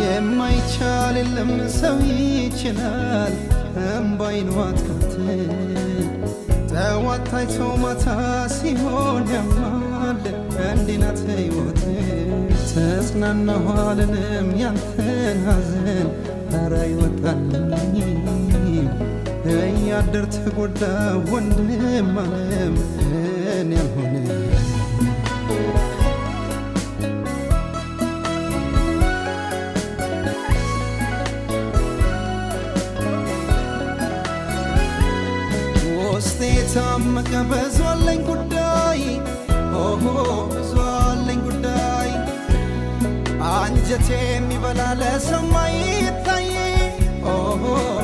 የማይቻል የለም ሰው ይችላል እምባይን ዋጥቶት ጠዋት ታይቶ ማታ ሲሆን ያማል እንዲህ ናት ሕይወት ተጽናናሁ አልልም ያንተን ሐዘን ኧረ ይወጣልኝ እያደር ተጎዳ ወንድም ዓለም እኔ አልሆነ ውስጤ ታመቀ ብዙ አለኝ ጉዳይ ኦሆ ብዙ አለኝ ጉዳይ አንጀቴ የሚበላ ለሰማ